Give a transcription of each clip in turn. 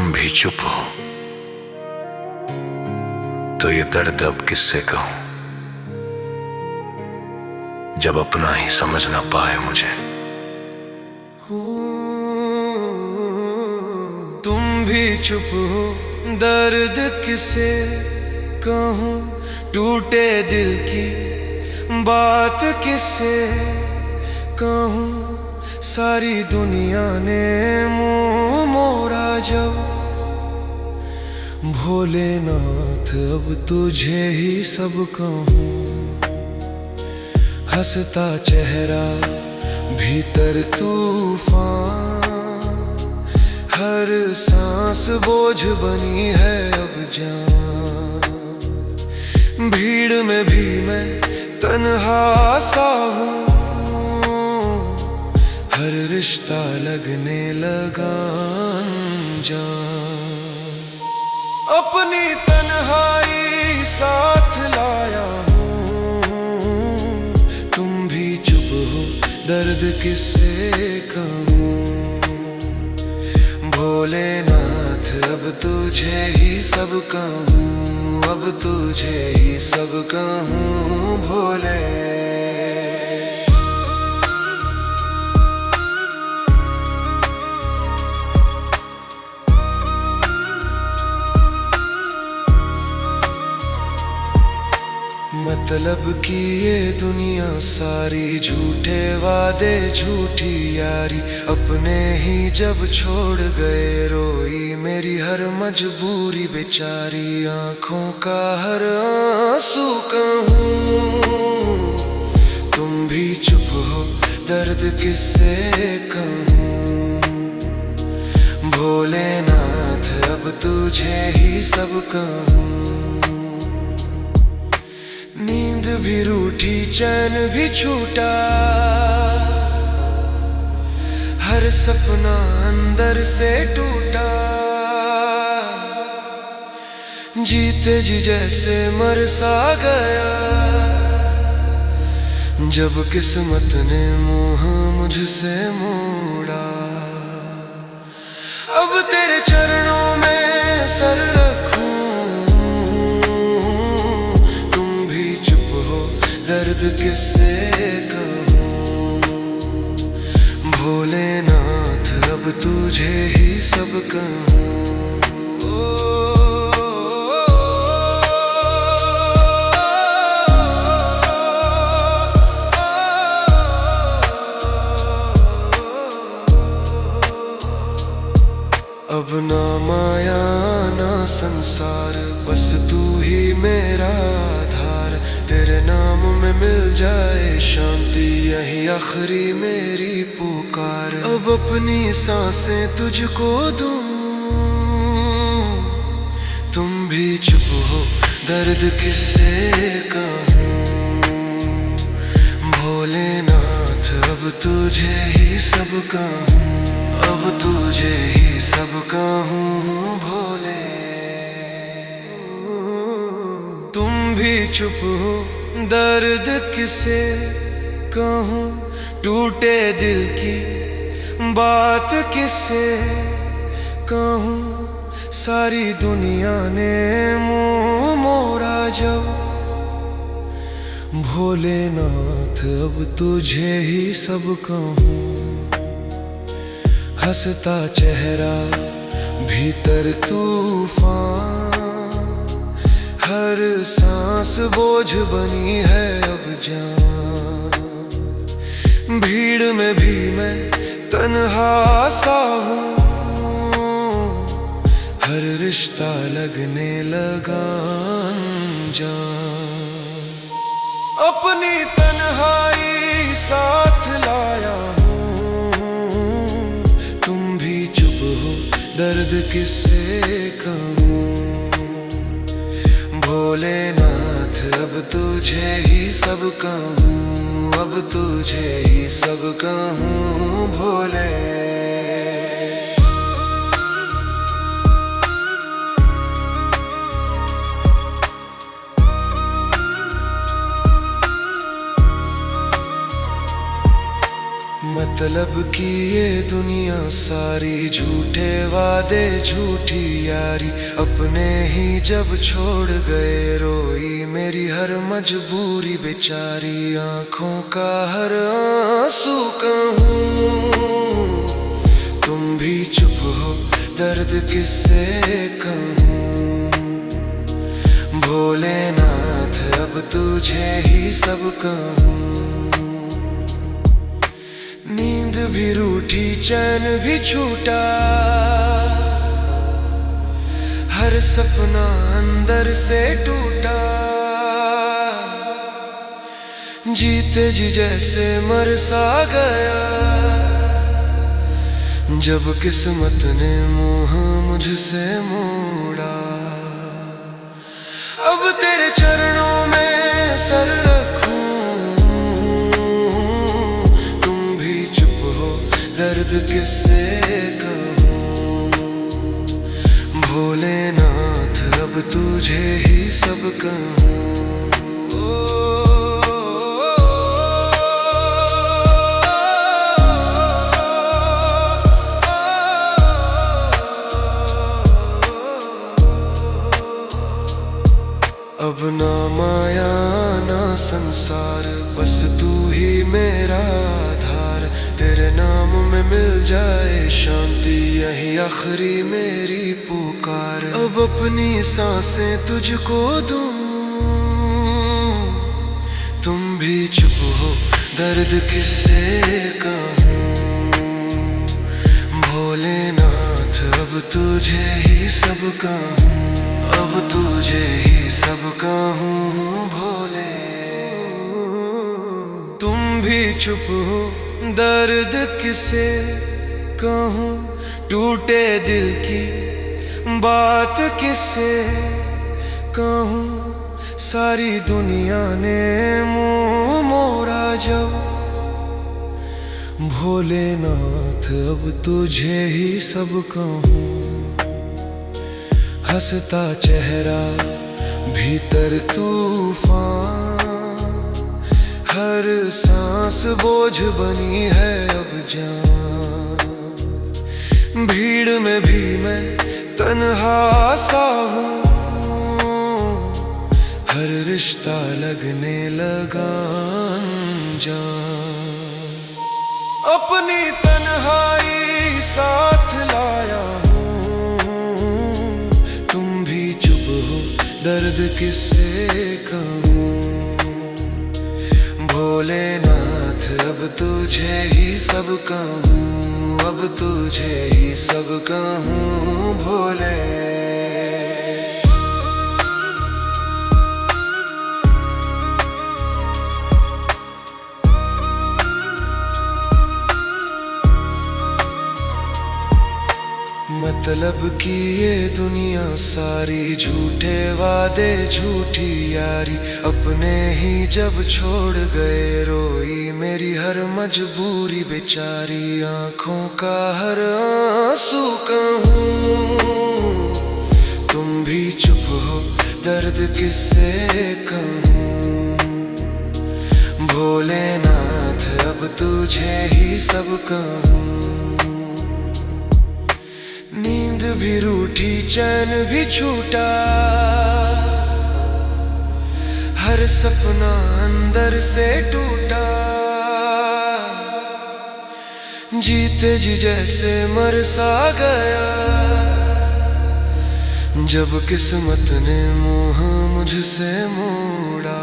तुम भी चुप हो तो ये दर्द अब किससे कहूं, जब अपना ही समझ ना पाए मुझे। तुम भी चुप हो, दर्द किसे कहूं, टूटे दिल की बात किसे कहूं। सारी दुनिया ने मुंह मोड़ा जब, भोलेनाथ अब तुझे ही सब कहूं। हंसता चेहरा भीतर तूफान, हर सांस बोझ बनी है अब जान। भीड़ में भी मैं तन्हा सा हूँ, हर रिश्ता लगने लगा अनजान। अपनी तन्हाई साथ लाया हूँ, तुम भी चुप हो, दर्द किससे कहूँ। भोलेनाथ अब तुझे ही सब कहूँ, अब तुझे ही सब कहूँ भोले। मतलब की ये दुनिया सारी, झूठे वादे झूठी यारी, अपने ही जब छोड़ गए रोई मेरी हर मजबूरी बेचारी। आंखों का हर आंसू कहूँ, तुम भी चुप हो, दर्द किससे कहूँ। भोलेनाथ अब तुझे ही सब कहूँ। नींद भी रूठी, चैन भी छूटा, हर सपना अंदर से टूटा। जीते जी जैसे मर सा गया, जब किस्मत ने मुंह मुझसे मोड़ा। अब तेरे चरणों में सर रखूं, दर्द किससे कहूँ। भोलेनाथ अब तुझे ही सब कहूँ। अब ना माया ना संसार, बस तू ही मेरा आधार। तेरे नाम में मिल जाए शांति, यही आखिरी मेरी पुकार। अब अपनी सांसें तुझको दूं, तुम भी चुप हो, दर्द किससे कहूँ। भोलेनाथ अब तुझे ही सब कहूँ, अब तुझे ही सब कहूँ भोले। तुम भी चुप हो, दर्द किसे कहूँ, टूटे दिल की बात किसे कहूँ। सारी दुनिया ने मुंह मोड़ा जब, भोलेनाथ अब तुझे ही सब कहूँ। हंसता चेहरा भीतर तूफान, हर सांस बोझ बनी है अब जान। भीड़ में भी मैं तन्हा सा हूँ, हर रिश्ता लगने लगा अनजान। अपनी तन्हाई साथ लाया हूँ, तुम भी चुप हो, दर्द किससे कहूँ। भोलेनाथ अब तुझे ही सब कहूँ, अब तुझे ही सब कहूँ भोले। मतलब की ये दुनिया सारी, झूठे वादे झूठी यारी, अपने ही जब छोड़ गए रोई मेरी हर मजबूरी बेचारी। आंखों का हर आंसू कहूँ, तुम भी चुप हो, दर्द किससे कहूँ। भोलेनाथ अब तुझे ही सब कहूँ। नींद भी रूठी, चैन भी छूटा, हर सपना अंदर से टूटा। जीते जी जैसे मर सा गया, जब किस्मत ने मुंह मुझसे मोड़ा। अब तेरे चरणों में सर रखूं, दर्द किससे कहूँ। भोलेनाथ अब तुझे ही सब कहूँ। अब ना माया ना संसार, बस तू ही मेरा आधार। तेरे नाम में मिल जाए शांति, यही आखिरी मेरी पुकार। अब अपनी सांसें तुझको दूं, तुम भी चुप हो, दर्द किससे कहूँ। भोलेनाथ अब तुझे ही सब कहूँ, अब तुझे ही सब कहूँ। भोले तुम भी चुप हो, दर्द किसे कहूँ। टूटे दिल की बात किसे कहूँ। सारी दुनिया ने मुंह मोड़ा जब, भोलेनाथ अब तुझे ही सब कहूँ। हंसता चेहरा भीतर तूफान, हर सांस बोझ बनी है अब जान। भीड़ में भी मैं तन्हा सा हूँ, हर रिश्ता लगने लगा अनजान। अपनी तन्हाई साथ लाया हूँ, तुम भी चुप हो, दर्द किससे कहूँ। भोलेनाथ अब तुझे ही सब कहूँ, अब तुझे ही सब कहूँ। भोले मतलब की ये दुनिया सारी, झूठे वादे झूठी यारी, अपने ही जब छोड़ गए रोई मेरी हर मजबूरी बेचारी। आंखों का हर आंसू कहूँ, तुम भी चुप हो, दर्द किससे कहूँ। भोलेनाथ अब तुझे ही सब कहूँ। नींद भी रूठी, चैन भी छूटा, हर सपना अंदर से टूटा। जीते जी जैसे मर सा गया, जब किस्मत ने मुंह मुझसे मोड़ा।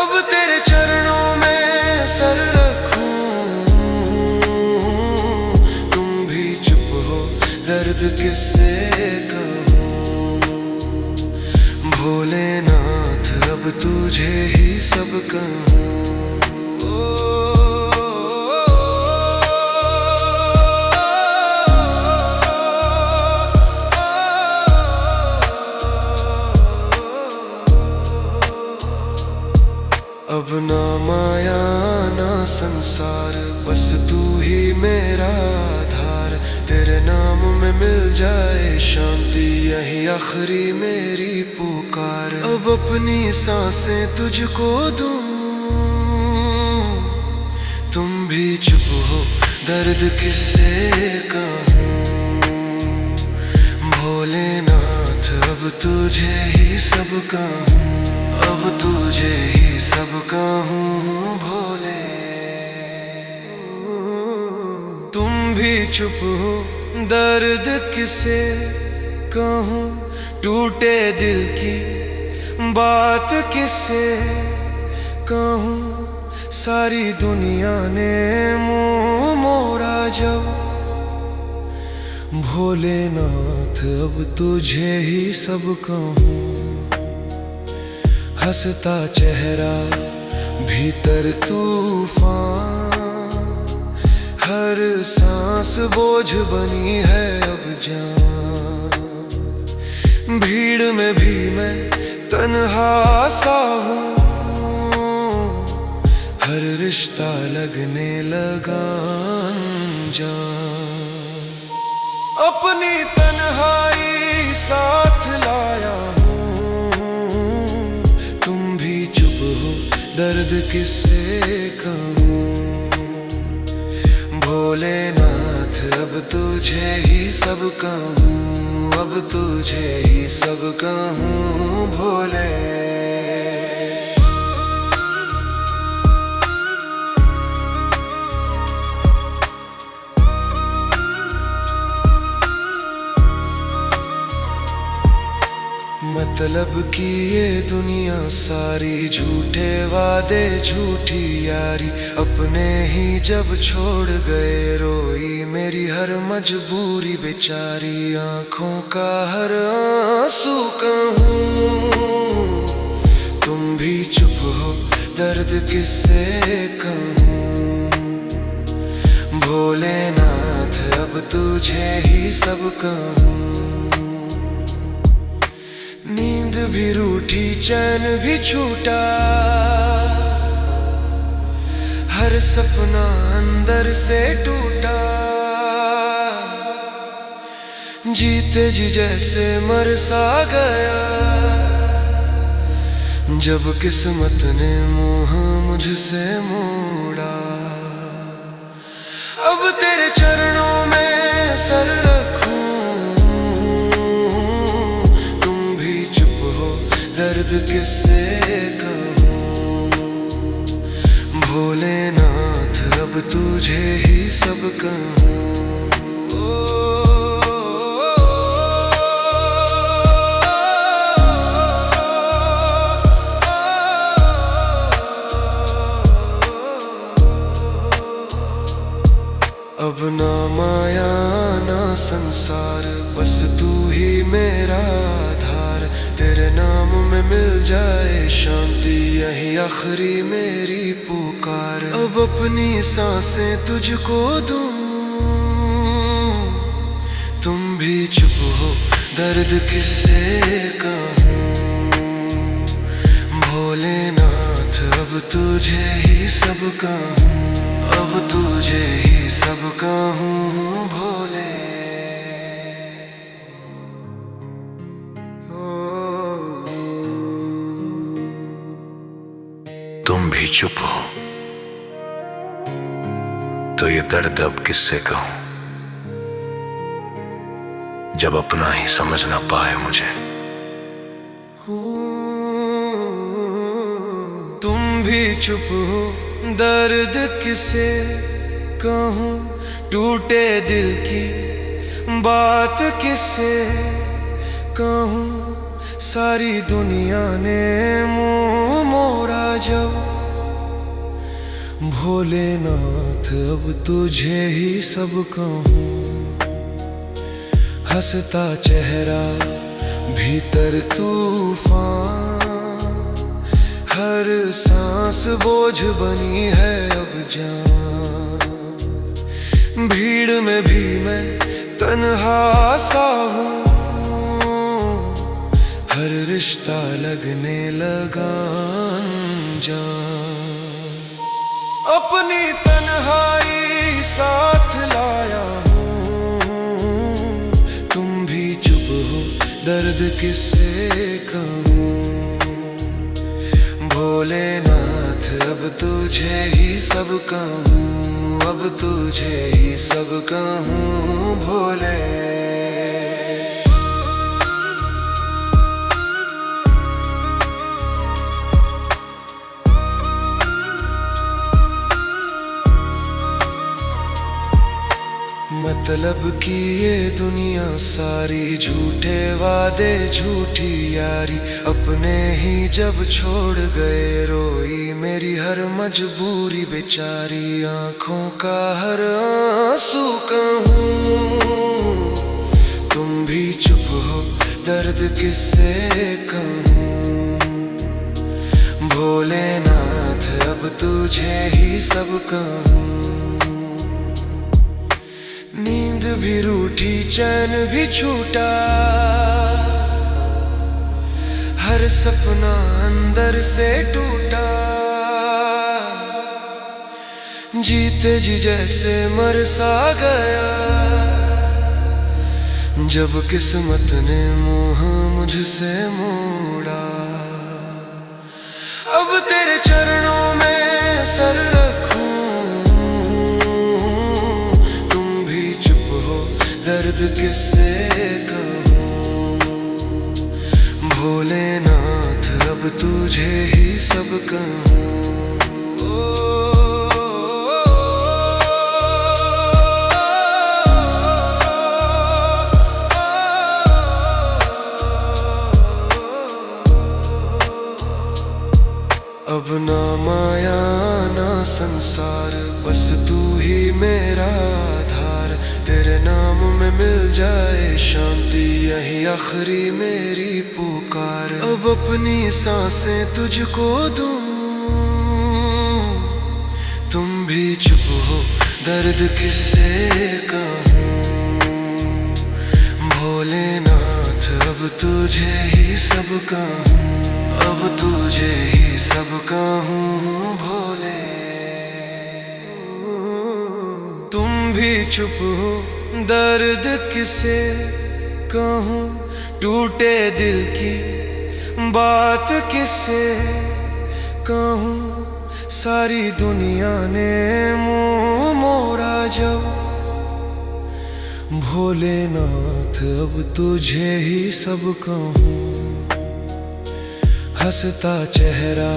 अब तेरे चरणों में सर रखूं, दर्द किससे कहूँ। भोलेनाथ अब तुझे ही सब कहूँ। अब ना माया ना संसार, बस तू ही मेरा आधार। तेरे नाम में मिल जाए शांति, यही आखिरी मेरी पुकार। अब अपनी सांसें तुझको दूं, दर्द किससे कहूँ भोलेनाथ, अब तुझे ही सब कहूँ, अब तुझे ही सब कहूँ भोले। तुम भी चुप हो, दर्द किसे कहूँ, टूटे दिल की बात किसे कहूँ। सारी दुनिया ने मुँह मोड़ा जब, भोलेनाथ अब तुझे ही सब कहूँ। हंसता चेहरा भीतर तूफान, हर सांस बोझ बनी है अब जान। भीड़ में भी मैं तन्हा सा हूँ, हर रिश्ता लगने लगा अनजान। अपनी तन्हाई साथ लाया हूँ, तुम भी चुप हो, दर्द किससे कहूँ। भोलेनाथ अब तुझे ही सब कहूँ, अब तुझे ही सब कहूँ भोले। मतलब कि ये दुनिया सारी झूठे वादे झूठी यारी, अपने ही जब छोड़ गए रोई मेरी हर मजबूरी बेचारी। आंखों का हर आंसू कहूँ, तुम भी चुप हो, दर्द किससे कहूँ। भोलेनाथ अब तुझे ही सब कहूँ। नींद भी रूठी, चैन भी छूटा, हर सपना अंदर से टूटा। जीते जी जैसे मर सा गया, जब किस्मत ने मुँह मुझसे मोड़ा। अब तेरे चरणों में सर रखूं, दर्द किससे कहूँ। भोलेनाथ अब तुझे ही सब कहूँ। अब ना माया ना संसार, बस तू ही मेरा आधार। तेरे नाम में मिल जाए शांति, यही आखिरी मेरी पुकार। अब अपनी सांसें तुझको दूं, तुम भी चुप हो, दर्द किससे कहूँ। भोलेनाथ अब तुझे ही सब कहूँ, अब तुझे ही सब कहूँ भोले। तुम भी चुप हो, तो ये दर्द अब किससे कहूं, जब अपना ही समझ ना पाए मुझे। तुम भी चुप हो, दर्द किसे कहूँ, टूटे दिल की बात किसे कहूँ। सारी दुनिया ने मुँह मोड़ा जब, भोलेनाथ अब तुझे ही सब कहूँ। हंसता चेहरा भीतर तूफान, हर सांस बोझ बनी है अब जान। भीड़ में भी मैं तन्हा सा हूँ, हर रिश्ता लगने लगा अनजान। अपनी तन्हाई साथ लाया हूँ, तुम भी चुप हो, दर्द किससे कहूँ। भोलेनाथ अब तुझे ही सब कहूँ, अब तुझे ही सब कहूँ भोले। मतलब कि ये दुनिया सारी झूठे वादे झूठी यारी, अपने ही जब छोड़ गए रोई मेरी हर मजबूरी बेचारी। आंखों का हर आंसू कहूँ तुम भी चुप हो, दर्द किससे कहूँ भोलेनाथ अब तुझे ही सब कहूँ। नींद भी रूठी चैन भी छूटा, हर सपना अंदर से टूटा। जीते जी जैसे मर सा गया, जब किस्मत ने मुंह मुझसे मोड़ा। अब तेरे चरणों में सर रखूं, दर्द किससे कहूँ भोलेनाथ अब तुझे ही सब कहूँ। अब ना माया ना संसार, बस तू ही मेरा आधार। तेरे नाम में मिल जाए शांति, यही आखिरी मेरी पुकार। अब अपनी सांसें तुझको दूं, तुम भी चुप हो, दर्द किससे कहूँ भोलेनाथ अब तुझे ही सब कहूँ। अब तुझे ही सब कहूँ भोले। तुम भी चुप हो, दर्द किसे कहूँ, टूटे दिल की बात किसे कहूँ। सारी दुनिया ने मुँह मोड़ा जब भोलेनाथ अब तुझे ही सब कहूँ। हंसता चेहरा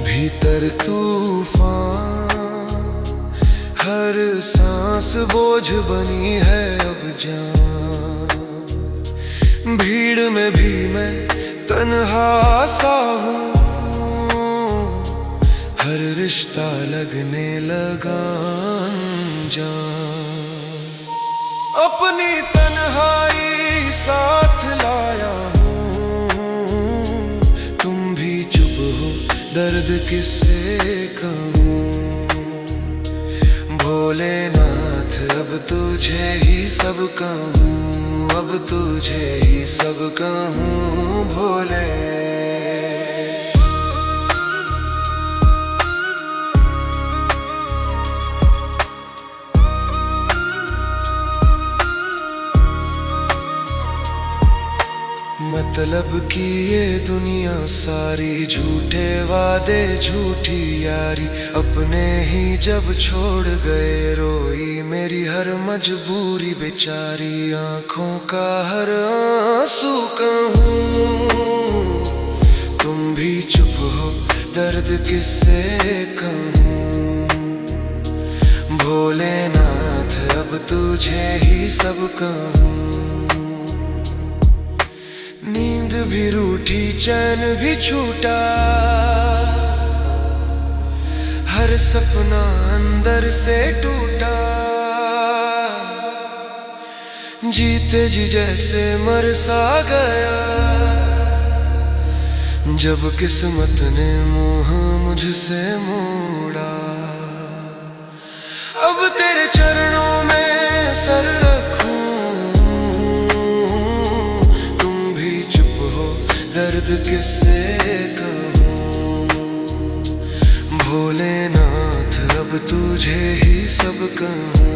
भीतर तूफान, हर सांस बोझ बनी है अब जान। भीड़ में भी मैं तन्हा सा हूँ, हर रिश्ता लगने लगा अनजान। अपनी तन्हाई साथ लाया हूँ, तुम भी चुप हो, दर्द किससे कहूँ भोलेनाथ अब तुझे ही सब कहूँ। अब तुझे ही सब कहूँ भोले। मतलब कि ये दुनिया सारी झूठे वादे झूठी यारी, अपने ही जब छोड़ गए रोई मेरी हर मजबूरी बेचारी। आंखों का हर आंसू कहूँ तुम भी चुप हो, दर्द किससे कहूँ भोलेनाथ अब तुझे ही सब कहूँ। नींद भी रूठी चैन भी छूटा, हर सपना अंदर से टूटा। जीते जी जैसे मर सा गया, जब किस्मत ने मुंह मुझसे मोड़ा। अब तेरे चरणों में सर रखूं, तुम भी चुप हो, दर्द किससे कहूँ भोलेनाथ अब तुझे ही सब कहूँ।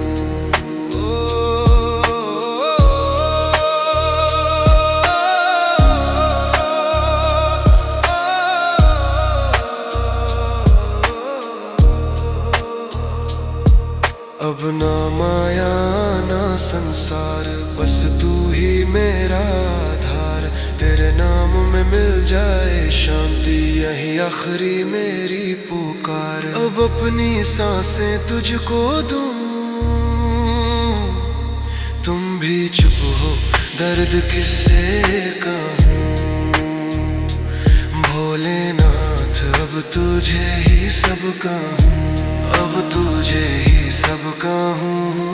अब ना माया ना संसार, बस तू ही मेरा आधार। तेरे नाम में मिल जाए शांति, यही आखिरी मेरी पुकार। अब अपनी सांसें तुझको दूं, तुम भी चुप हो, दर्द किससे कहूँ। भोलेनाथ अब तुझे ही सब कहूँ, अब तुझे ही सब कहूँ।